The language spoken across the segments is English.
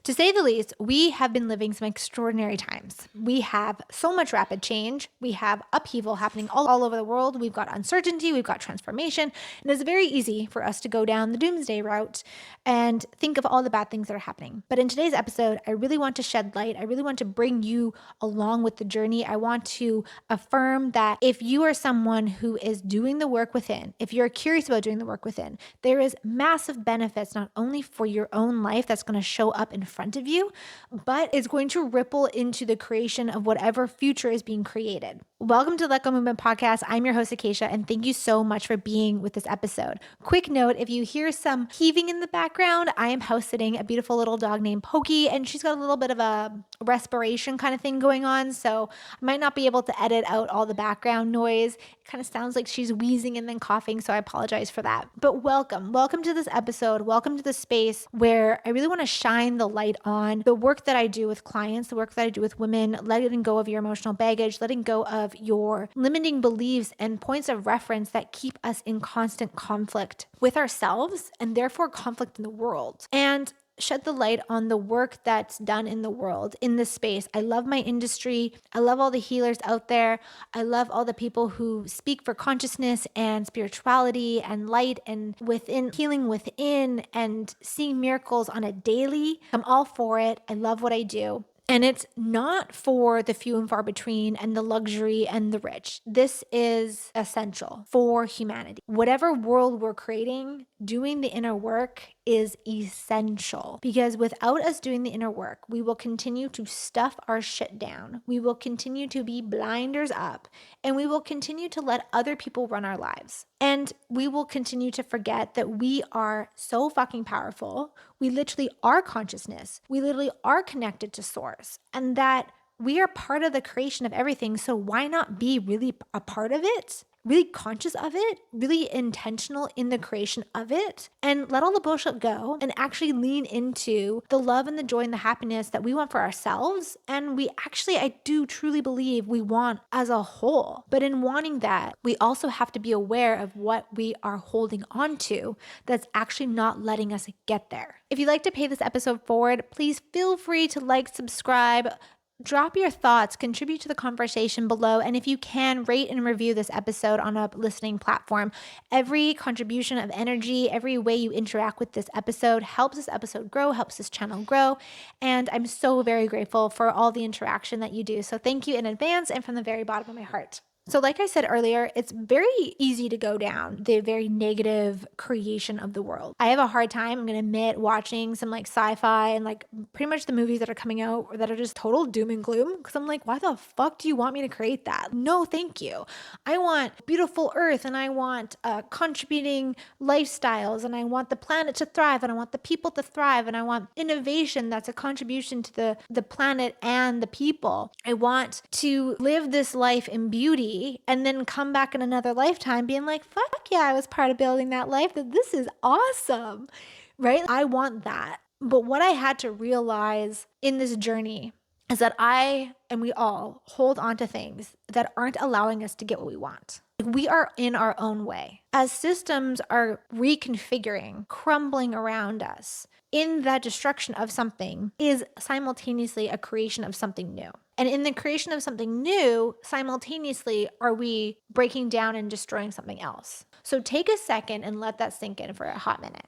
To say the least, we have been living some extraordinary times. We have so much rapid change. We have upheaval happening all over the world. We've got uncertainty, we've got transformation, and it's very easy for us to go down the doomsday route and think of all the bad things that are happening. But in today's episode, I really want to shed light. I really want to bring you along with the journey. I want to affirm that if you are someone who is doing the work within, if you're curious about doing the work within, there is massive benefits not only for your own life that's going to show up in front of you, but it's going to ripple into the creation of whatever future is being created. Welcome to Let Go Movement Podcast. I'm your host, Akeisha, and thank you so much for being with this episode. Quick note, if you hear some heaving in the background, I am house sitting a beautiful little dog named Pokey, and she's got a little bit of a respiration kind of thing going on, so I might not be able to edit out all the background noise. It kind of sounds like she's wheezing and then coughing, so I apologize for that. But welcome to this episode. Welcome to the space where I really want to shine the light on the work that I do with clients, the work that I do with women, letting go of your emotional baggage, letting go of your limiting beliefs and points of reference that keep us in constant conflict with ourselves and therefore conflict in the world. And shed the light on the work that's done in the world, in this space. I love my industry. I love all the healers out there. I love all the people who speak for consciousness and spirituality and light and within, healing within and seeing miracles on a daily. I'm all for it. I love what I do. And it's not for the few and far between and the luxury and the rich. This is essential for humanity. Whatever world we're creating, doing the inner work is essential, because without us doing the inner work, we will continue to stuff our shit down. We will continue to be blinders up, and we will continue to let other people run our lives. And we will continue to forget that we are so fucking powerful. We literally are consciousness. We literally are connected to source, and that we are part of the creation of everything. So why not be really a part of it? Really conscious of it, really intentional in the creation of it, and let all the bullshit go and actually lean into the love and the joy and the happiness that we want for ourselves. And I do truly believe we want as a whole. But in wanting that, we also have to be aware of what we are holding on to that's actually not letting us get there. If you'd like to pay this episode forward, please feel free to like, subscribe, drop your thoughts, contribute to the conversation below, and if you can, rate and review this episode on a listening platform. Every contribution of energy, every way you interact with this episode helps this episode grow, helps this channel grow, and I'm so very grateful for all the interaction that you do. So thank you in advance and from the very bottom of my heart. So like I said earlier, it's very easy to go down the very negative creation of the world. I have a hard time, I'm going to admit, watching some like sci-fi and like pretty much the movies that are coming out that are just total doom and gloom, because I'm like, why the fuck do you want me to create that? No, thank you. I want beautiful earth, and I want contributing lifestyles, and I want the planet to thrive, and I want the people to thrive, and I want innovation that's a contribution to the planet and the people. I want to live this life in beauty and then come back in another lifetime being like, fuck yeah, I was part of building that life. That this is awesome, right? I want that. But what I had to realize in this journey is that I and we all hold on to things that aren't allowing us to get what we want. We are in our own way. As systems are reconfiguring, crumbling around us, in that destruction of something is simultaneously a creation of something new. And in the creation of something new, simultaneously are we breaking down and destroying something else. So take a second and let that sink in for a hot minute.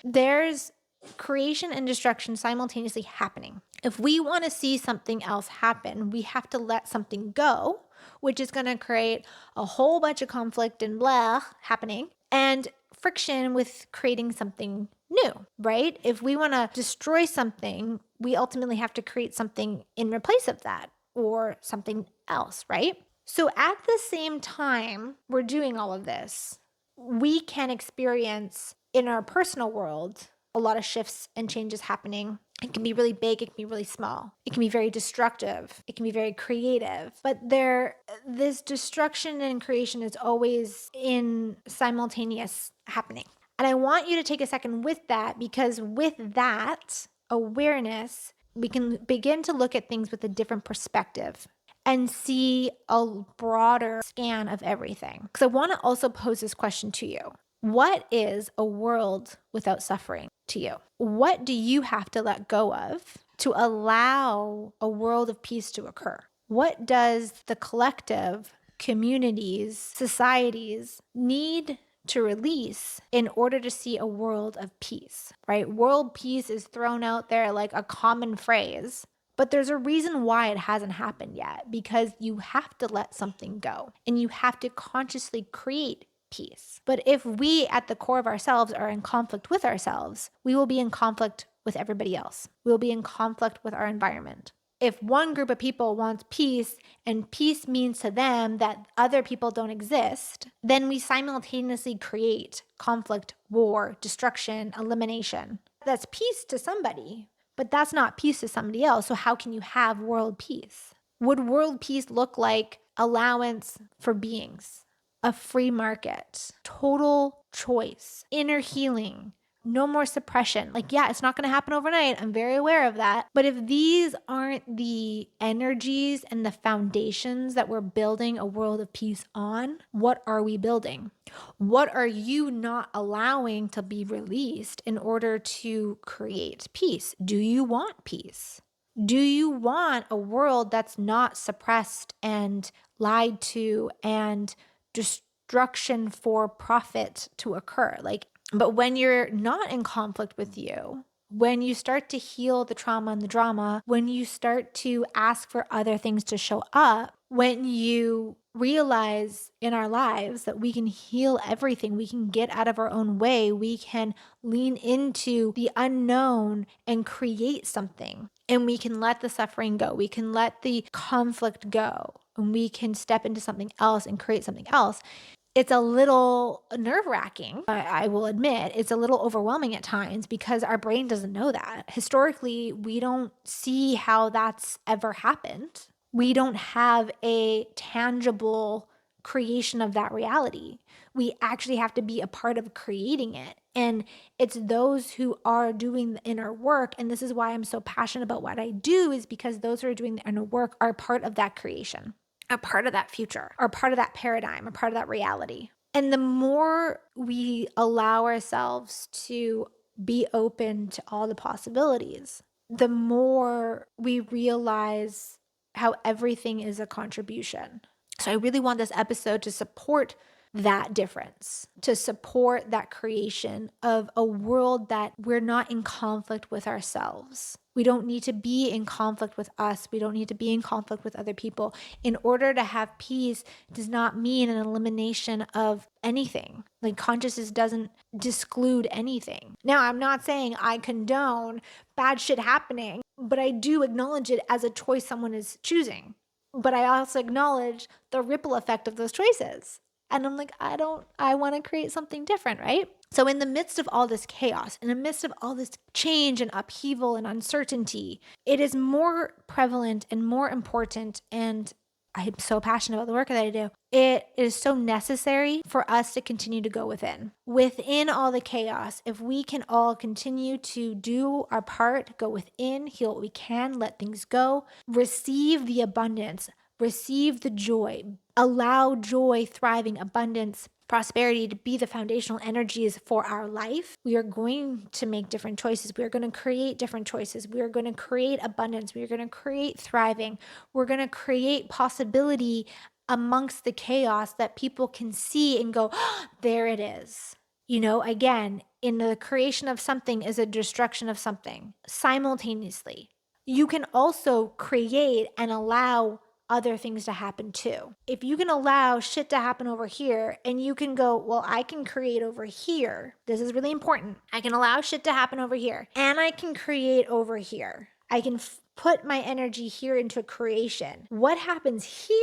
There's creation and destruction simultaneously happening. If we want to see something else happen, we have to let something go, which is going to create a whole bunch of conflict and blah happening and friction with creating something new, right? If we want to destroy something, we ultimately have to create something in replace of that or something else, right? So at the same time we're doing all of this, we can experience in our personal world a lot of shifts and changes happening. It can be really big, it can be really small. It can be very destructive, it can be very creative. But this destruction and creation is always in simultaneous happening. And I want you to take a second with that, because with that awareness, we can begin to look at things with a different perspective and see a broader scan of everything. Because I want to also pose this question to you. What is a world without suffering to you? What do you have to let go of to allow a world of peace to occur? What does the collective, communities, societies need to release in order to see a world of peace, right? World peace is thrown out there like a common phrase, but there's a reason why it hasn't happened yet, because you have to let something go and you have to consciously create peace. But if we at the core of ourselves are in conflict with ourselves, we will be in conflict with everybody else. We'll be in conflict with our environment. If one group of people wants peace and peace means to them that other people don't exist, then we simultaneously create conflict, war, destruction, elimination. That's peace to somebody, but that's not peace to somebody else. So how can you have world peace? Would world peace look like allowance for beings, a free market, total choice, inner healing, no more suppression? Like, yeah, it's not going to happen overnight. I'm very aware of that. But if these aren't the energies and the foundations that we're building a world of peace on, what are we building? What are you not allowing to be released in order to create peace? Do you want peace? Do you want a world that's not suppressed and lied to and destruction for profit to occur? But when you're not in conflict with you, when you start to heal the trauma and the drama, when you start to ask for other things to show up, when you realize in our lives that we can heal everything, we can get out of our own way, we can lean into the unknown and create something, and we can let the suffering go, we can let the conflict go, and we can step into something else and create something else. It's a little nerve-wracking. I will admit it's a little overwhelming at times because our brain doesn't know that. Historically, we don't see how that's ever happened. We don't have a tangible creation of that reality. We actually have to be a part of creating it. And it's those who are doing the inner work. And this is why I'm so passionate about what I do, is because those who are doing the inner work are part of that creation, a part of that future, or part of that paradigm, a part of that reality. And the more we allow ourselves to be open to all the possibilities, the more we realize how everything is a contribution. So I really want this episode to support that difference, to support that creation of a world that we're not in conflict with ourselves. We don't need to be in conflict with us. We don't need to be in conflict with other people. In order to have peace does not mean an elimination of anything. Like, consciousness doesn't disclude anything. Now, I'm not saying I condone bad shit happening, but I do acknowledge it as a choice someone is choosing. But I also acknowledge the ripple effect of those choices. And I'm like, I want to create something different, right? So in the midst of all this chaos, in the midst of all this change and upheaval and uncertainty, it is more prevalent and more important, and I'm so passionate about the work that I do. It is so necessary for us to continue to go within. Within all the chaos, if we can all continue to do our part, go within, heal what we can, let things go, receive the abundance, receive the joy, allow joy, thriving, abundance, prosperity to be the foundational energies for our life, we are going to make different choices. We are going to create different choices. We are going to create abundance. We are going to create thriving. We're going to create possibility amongst the chaos that people can see and go, oh, there it is. You know, again, in the creation of something is a destruction of something simultaneously. You can also create and allow other things to happen too. If you can allow shit to happen over here and you can go, well, I can create over here. This is really important. I can allow shit to happen over here and I can create over here. I can put my energy here into creation. What happens here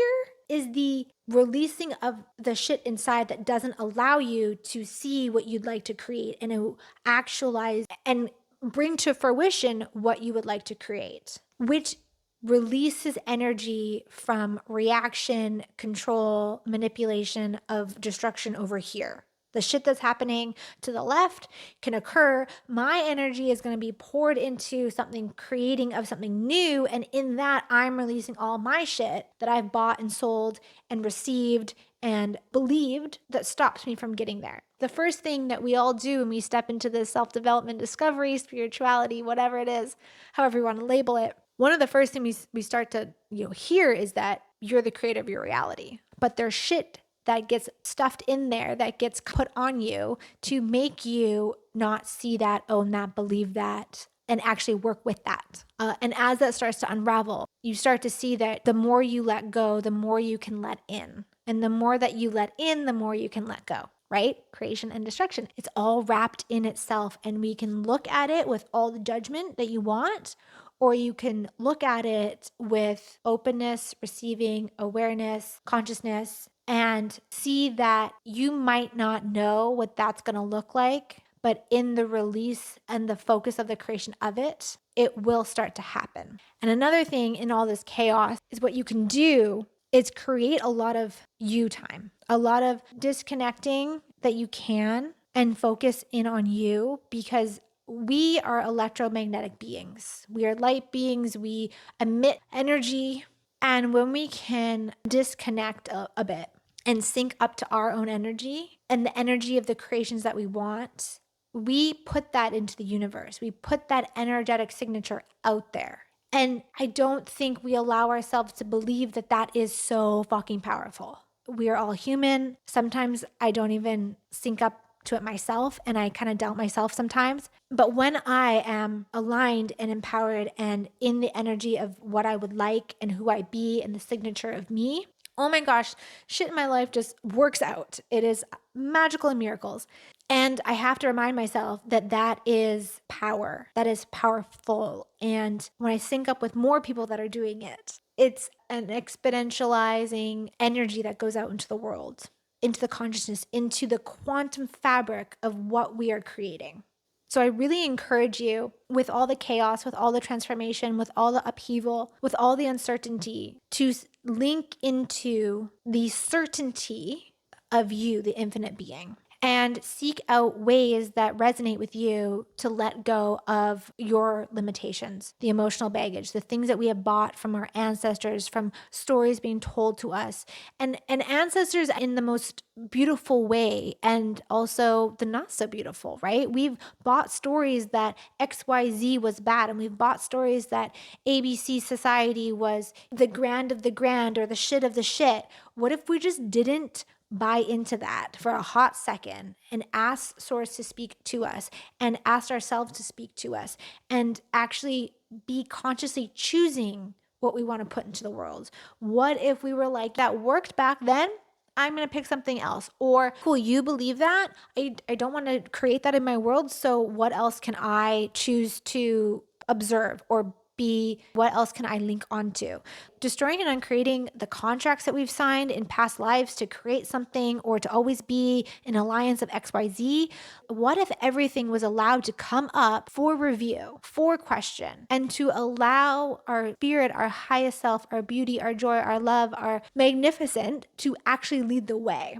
is the releasing of the shit inside that doesn't allow you to see what you'd like to create and to actualize and bring to fruition what you would like to create, which releases energy from reaction, control, manipulation of destruction over here. The shit that's happening to the left can occur. My energy is going to be poured into something, creating of something new. And in that, I'm releasing all my shit that I've bought and sold and received and believed that stops me from getting there. The first thing that we all do when we step into this self-development, discovery, spirituality, whatever it is, however you want to label it, one of the first things we start to hear is that you're the creator of your reality. But there's shit that gets stuffed in there, that gets put on you to make you not see that, own that, believe that, and actually work with that. And as that starts to unravel, you start to see that the more you let go, the more you can let in. And the more that you let in, the more you can let go, right? Creation and destruction. It's all wrapped in itself. And we can look at it with all the judgment that you want, or you can look at it with openness, receiving, awareness, consciousness, and see that you might not know what that's going to look like, but in the release and the focus of the creation of it, it will start to happen. And another thing in all this chaos is what you can do is create a lot of you time, a lot of disconnecting that you can, and focus in on you, because we are electromagnetic beings. We are light beings. We emit energy. And when we can disconnect a bit and sync up to our own energy and the energy of the creations that we want, we put that into the universe. We put that energetic signature out there. And I don't think we allow ourselves to believe that that is so fucking powerful. We are all human. Sometimes I don't even sync up to it myself, and I kind of doubt myself sometimes. But when I am aligned and empowered and in the energy of what I would like and who I be and the signature of me, oh my gosh, shit in my life just works out. It is magical and miracles. And I have to remind myself that that is power. That is powerful. And when I sync up with more people that are doing it, it's an exponentializing energy that goes out into the world, into the consciousness, into the quantum fabric of what we are creating. So I really encourage you, with all the chaos, with all the transformation, with all the upheaval, with all the uncertainty, to link into the certainty of you, the infinite being, and seek out ways that resonate with you to let go of your limitations, the emotional baggage, the things that we have bought from our ancestors, from stories being told to us, and ancestors in the most beautiful way, and also the not so beautiful, right? We've bought stories that XYZ was bad, and we've bought stories that ABC society was the grand of the grand or the shit of the shit. What if we just didn't buy into that for a hot second and ask Source to speak to us and ask ourselves to speak to us and actually be consciously choosing what we want to put into the world? What if we were like, that worked back then, I'm going to pick something else? Or, cool, you believe that? I don't want to create that in my world. So what else can I choose to observe or be? What else can I link onto? Destroying and uncreating the contracts that we've signed in past lives to create something or to always be an alliance of XYZ. What if everything was allowed to come up for review, for question, and to allow our spirit, our highest self, our beauty, our joy, our love, our magnificent to actually lead the way?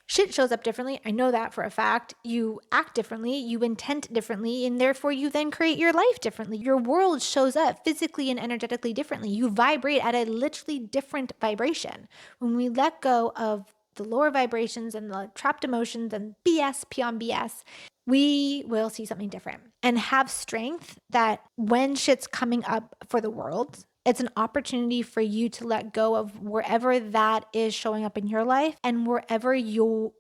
Shit shows up differently. I know that for a fact. You act differently, you intend differently, and therefore you then create your life differently. Your world shows up physically and energetically differently. You vibrate at a literally different vibration. When we let go of the lower vibrations and the trapped emotions and BS beyond BS, we will see something different and have strength that when shit's coming up for the world, it's an opportunity for you to let go of wherever that is showing up in your life and wherever you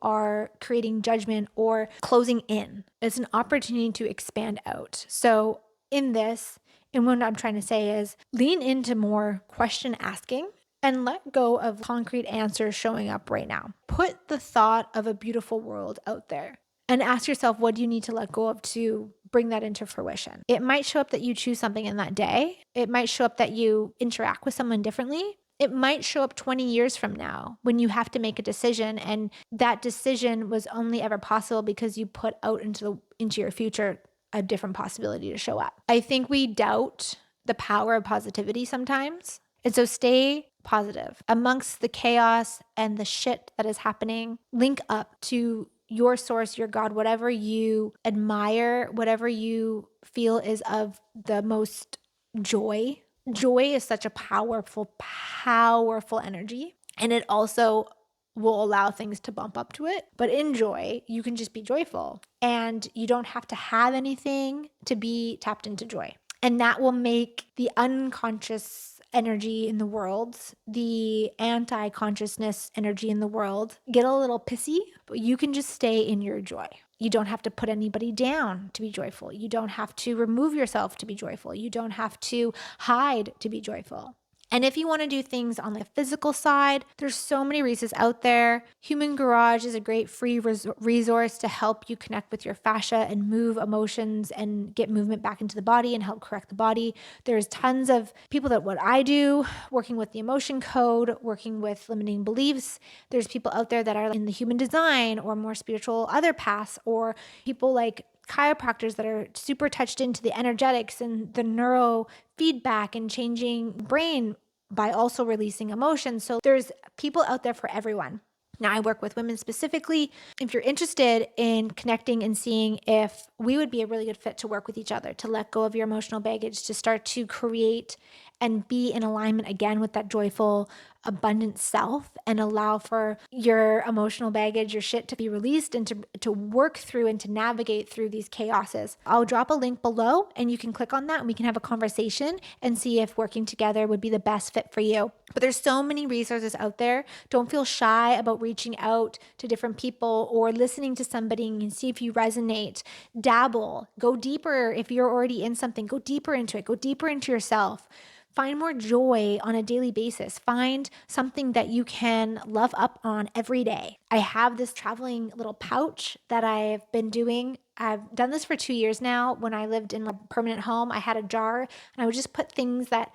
are creating judgment or closing in. It's an opportunity to expand out. So in this, and what I'm trying to say is lean into more question asking and let go of concrete answers showing up right now. Put the thought of a beautiful world out there and ask yourself, what do you need to let go of to bring that into fruition? It might show up that you choose something in that day. It might show up that you interact with someone differently. It might show up 20 years from now when you have to make a decision, and that decision was only ever possible because you put out into your future a different possibility to show up. I think we doubt the power of positivity sometimes. And so stay positive amongst the chaos and the shit that is happening. Link up to your source, your God, whatever you admire, whatever you feel is of the most joy. Joy is such a powerful, powerful energy. And it also will allow things to bump up to it. But in joy, you can just be joyful. And you don't have to have anything to be tapped into joy. And that will make the unconscious energy in the world, the anti-consciousness energy in the world, get a little pissy, but you can just stay in your joy. You don't have to put anybody down to be joyful. You don't have to remove yourself to be joyful. You don't have to hide to be joyful. And if you want to do things on the physical side, there's so many resources out there. Human Garage is a great free resource to help you connect with your fascia and move emotions and get movement back into the body and help correct the body. There's tons of people that what I do, working with the emotion code, working with limiting beliefs. There's people out there that are in the human design or more spiritual other paths, or people like chiropractors that are super touched into the energetics and the neurofeedback and changing brain by also releasing emotions. So there's people out there for everyone. Now, I work with women specifically. If you're interested in connecting and seeing if we would be a really good fit to work with each other, to let go of your emotional baggage, to start to create and be in alignment again with that joyful, abundant self, and allow for your emotional baggage, your shit to be released and to work through and to navigate through these chaoses. I'll drop a link below and you can click on that and we can have a conversation and see if working together would be the best fit for you. But there's so many resources out there. Don't feel shy about reaching out to different people or listening to somebody and see if you resonate. Dabble, go deeper. If you're already in something, go deeper into it, go deeper into yourself. Find more joy on a daily basis. Find something that you can love up on every day. I have this traveling little pouch that I've been doing. I've done this for 2 years now. When I lived in a permanent home, I had a jar and I would just put things that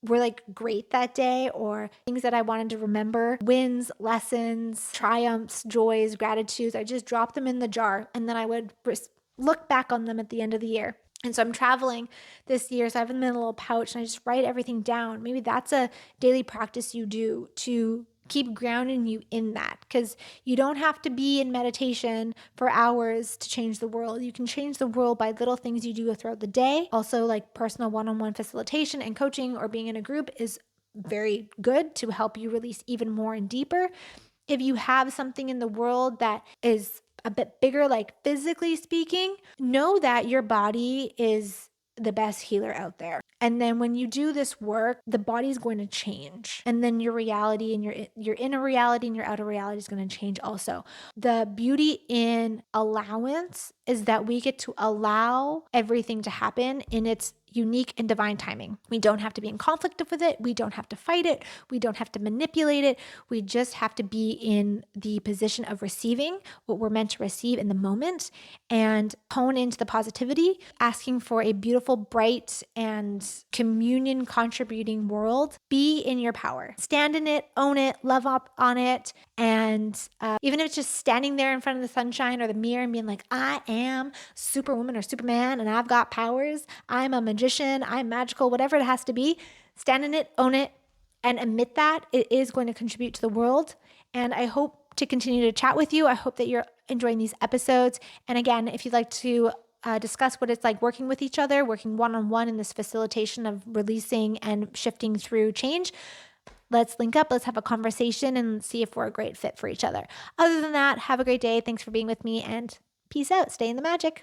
were like great that day or things that I wanted to remember, wins, lessons, triumphs, joys, gratitudes. I just dropped them in the jar and then I would look back on them at the end of the year. And so I'm traveling this year, so I have them in a little pouch and I just write everything down. Maybe that's a daily practice you do to keep grounding you in that, because you don't have to be in meditation for hours to change the world. You can change the world by little things you do throughout the day. Also, like personal one-on-one facilitation and coaching or being in a group is very good to help you release even more and deeper. If you have something in the world that is a bit bigger, like physically speaking, know that your body is the best healer out there. And then when you do this work, the body's going to change. And then your reality and your inner reality and your outer reality is going to change also. The beauty in allowance is that we get to allow everything to happen in its unique and divine timing. We don't have to be in conflict with it. We don't have to fight it. We don't have to manipulate it. We just have to be in the position of receiving what we're meant to receive in the moment and hone into the positivity, asking for a beautiful, bright, and communion contributing world. Be in your power. Stand in it, own it, love up on it. And even if it's just standing there in front of the sunshine or the mirror and being like, I am Superwoman or Superman and I've got powers. I'm a magician. I'm magical, whatever it has to be. Stand in it, own it, and admit that it is going to contribute to the world. And I hope to continue to chat with you. I hope that you're enjoying these episodes. And again, if you'd like to discuss what it's like working with each other, working one-on-one in this facilitation of releasing and shifting through change, let's link up, let's have a conversation and see if we're a great fit for each other. Other than that, have a great day. Thanks for being with me and peace out. Stay in the magic.